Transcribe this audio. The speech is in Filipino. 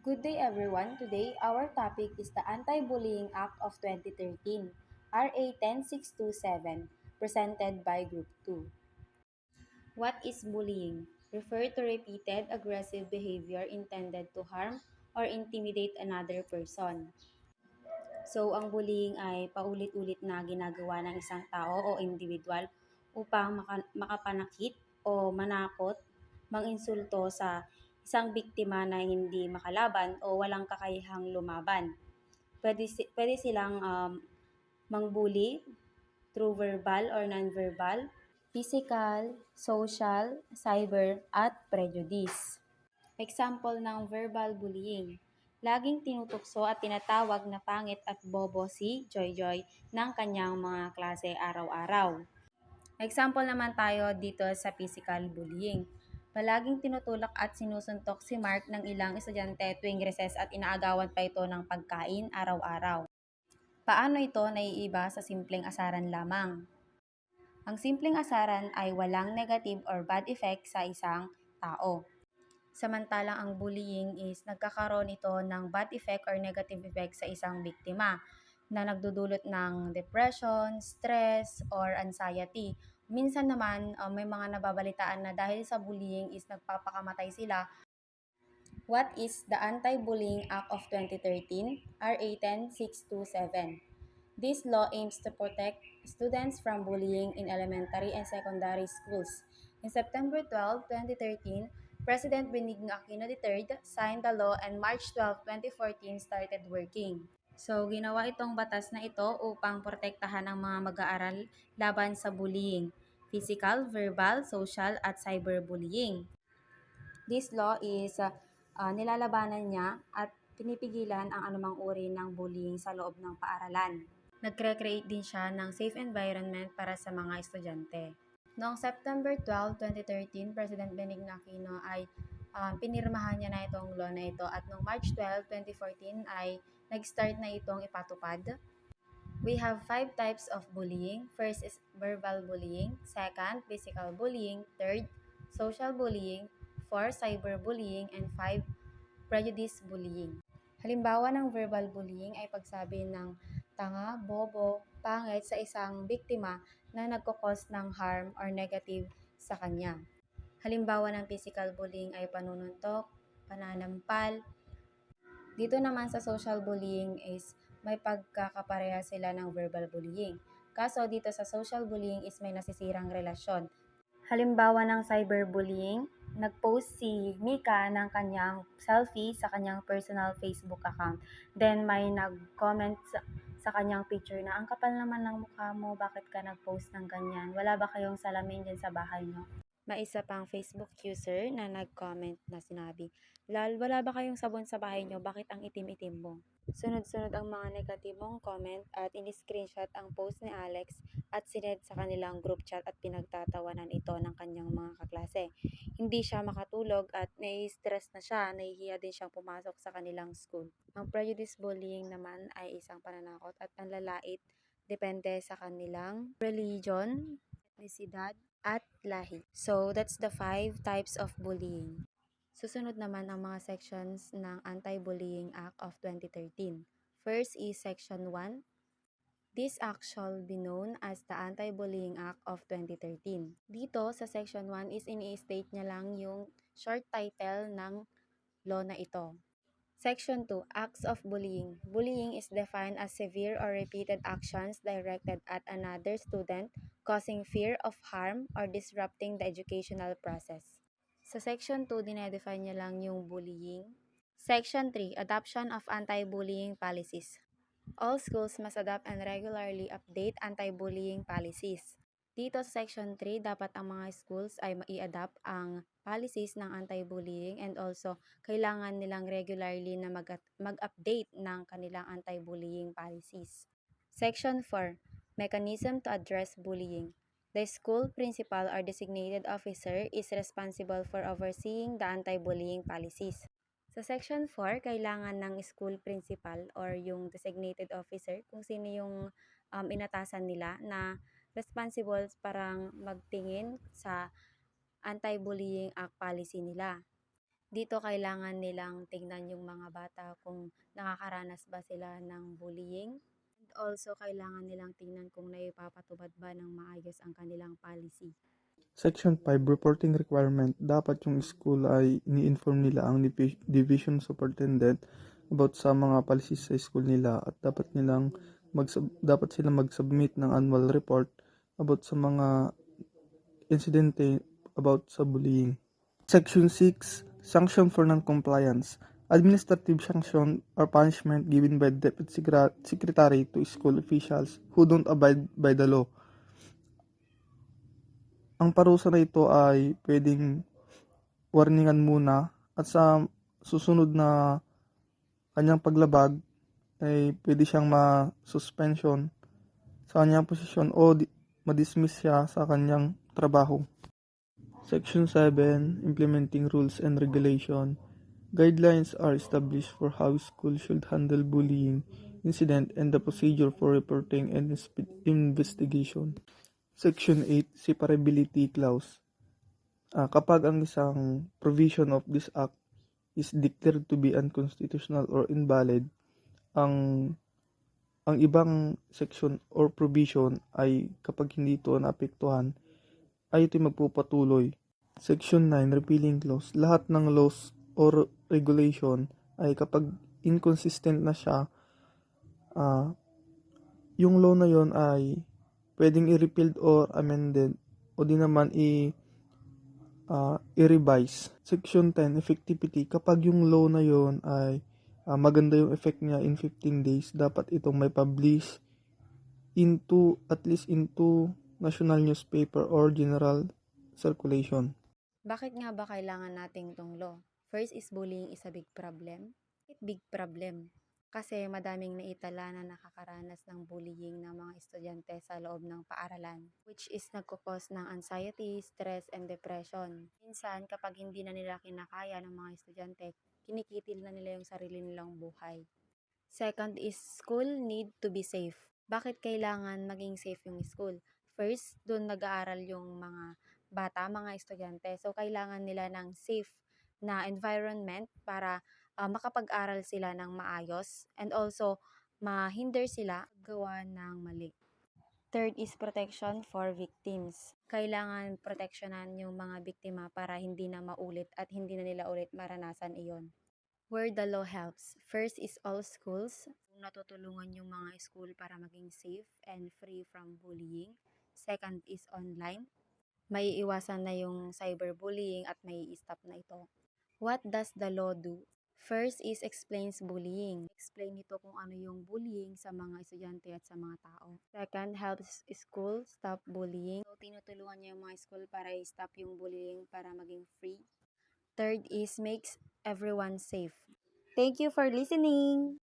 Good day everyone. Today our topic is the Anti-Bullying Act of 2013, RA 10627, presented by Group 2. What is bullying? Refer to repeated aggressive behavior intended to harm or intimidate another person. So, ang bullying ay paulit-ulit na ginagawa ng isang tao o individual upang makapanakit o manakot, manginsulto sa isang biktima na hindi makalaban o walang kakayahang lumaban. Pwede silang mangbully through verbal or non-verbal, physical, social, cyber, at prejudice. Example ng verbal bullying. Laging tinutokso at tinatawag na pangit at bobo si Joy ng kanyang mga klase araw-araw. Example naman tayo dito sa physical bullying. Palaging tinutulak at sinusuntok si Mark ng ilang estudyante tuwing recess at inaagawan pa ito ng pagkain araw-araw. Paano ito naiiba sa simpleng asaran lamang? Ang simpleng asaran ay walang negative or bad effect sa isang tao. Samantalang ang bullying is nagkakaroon ito ng bad effect or negative effect sa isang biktima na nagdudulot ng depression, stress, or anxiety. Minsan naman, may mga nababalitaan na dahil sa bullying is nagpapakamatay sila. What is the Anti-Bullying Act of 2013, RA 10627? This law aims to protect students from bullying in elementary and secondary schools. In September 12, 2013, President Benigno Aquino III signed the law and March 12, 2014 started working. So, ginawa itong batas na ito upang protektahan ang mga mag-aaral laban sa bullying, physical, verbal, social, at cyberbullying. This law is nilalabanan niya at pinipigilan ang anumang uri ng bullying sa loob ng paaralan. Nagre-create din siya ng safe environment para sa mga estudyante. Noong September 12, 2013, President Benigno Aquino ay pinirmahan niya na itong law na ito at noong March 12, 2014 ay nag-start na itong ipatupad. We have 5 types of bullying. First is verbal bullying, second, physical bullying, third, social bullying, 4, cyberbullying, and 5, prejudice bullying. Halimbawa ng verbal bullying ay pagsabi ng tanga, bobo, pangit sa isang biktima na nagkukos ng harm or negative sa kanya. Halimbawa ng physical bullying ay panununtok, pananampal. Dito naman sa social bullying is may pagkakapareha sila ng verbal bullying. Kaso dito sa social bullying is may nasisirang relasyon. Halimbawa ng cyberbullying, nag-post si Mika ng kanyang selfie sa kanyang personal Facebook account. Then may nag-comment sa kanyang picture na ang kapal naman ng mukha mo, bakit ka nag-post ng ganyan? Wala ba kayong salamin dyan sa bahay nyo? May isa pang Facebook user na nag-comment na sinabi, "Lal, wala ba kayong sabon sa bahay nyo? Bakit ang itim-itim mo?" Sunod-sunod ang mga negatibong comment at in-screenshot ang post ni Alex at sined sa kanilang group chat at pinagtatawanan ito ng kanyang mga kaklase. Hindi siya makatulog at nai-stress na siya, nahihiya din siyang pumasok sa kanilang school. Ang prejudice bullying naman ay isang pananakot at panlalait depende sa kanilang religion, etnisidad, at lahi. So, that's the 5 types of bullying. Susunod naman ang mga sections ng Anti-Bullying Act of 2013. First is Section 1. This act shall be known as the Anti-Bullying Act of 2013. Dito sa Section 1 is ini-state niya lang yung short title ng law na ito. Section 2, Acts of Bullying. Bullying is defined as severe or repeated actions directed at another student causing fear of harm or disrupting the educational process. Sa Section 2, dinedefine niya lang yung bullying. Section 3, Adoption of Anti-Bullying Policies. All schools must adopt and regularly update anti-bullying policies. Dito sa Section 3, dapat ang mga schools ay mai-adapt ang policies ng anti-bullying and also kailangan nilang regularly na mag-update ng kanilang anti-bullying policies. Section 4, Mechanism to address bullying. The school principal or designated officer is responsible for overseeing the anti-bullying policies. Sa Section 4, kailangan ng school principal or yung designated officer, kung sino yung inatasan nila na responsible parang magtingin sa anti-bullying act policy nila. Dito kailangan nilang tignan yung mga bata kung nakakaranas ba sila ng bullying. And also, kailangan nilang tignan kung naipapatubad ba ng maayos ang kanilang policy. Section 5, Reporting Requirement. Dapat yung school ay ini-inform nila ang division superintendent about sa mga policies sa school nila at dapat silang mag-submit ng annual report about sa mga insidente about sa bullying. Section 6, Sanction for Non-Compliance. Administrative sanction or punishment given by the Deputy Secretary to school officials who don't abide by the law. Ang parusa na ito ay pwedeng warningan muna at sa susunod na kanyang paglabag ay pwede siyang ma-suspension sa kanyang posisyon o ma-dismiss siya sa kanyang trabaho. Section 7, Implementing Rules and Regulation. Guidelines are established for how schools should handle bullying incident and the procedure for reporting and investigation. Section 8, Separability Clause. Kapag ang isang provision of this act is declared to be unconstitutional or invalid, ang ang ibang section or provision ay kapag hindi ito naapektuhan, ay ito'y magpupatuloy. Section 9, Repealing Clause. Lahat ng laws or regulation ay kapag inconsistent na siya, yung law na yon ay pwedeng i-repealed or amended o di naman i-revise. Section 10, Effectivity. Kapag yung law na yon ay maganda yung effect niya in 15 days, dapat itong may publish at least into national newspaper or general circulation. Bakit nga ba kailangan nating itong law? First is bullying is a big problem. Big problem. Kasi madaming naitala na nakakaranas ng bullying ng mga estudyante sa loob ng paaralan, which is nagkukos ng anxiety, stress, and depression. Minsan, kapag hindi na nila kinakaya ng mga estudyante, kinikitil na nila yung sarili nilang buhay. Second is school need to be safe. Bakit kailangan maging safe yung school? First, doon nag-aaral yung mga bata, mga estudyante. So, kailangan nila ng safe na environment para makapag-aral sila ng maayos and also mahinder sila gawa ng mali. Third is protection for victims. Kailangan proteksyonan yung mga biktima para hindi na maulit at hindi na nila ulit maranasan iyon. Where the law helps. First is all schools. Natutulungan yung mga school para maging safe and free from bullying. Second is online. May iwasan na yung cyberbullying at may stop na ito. What does the law do? First is explains bullying. Explain nito kung ano yung bullying sa mga estudyante at sa mga tao. Second, helps school stop bullying. So, tinutulungan niya yung mga school para i-stop yung bullying para maging free. Third is makes everyone safe. Thank you for listening.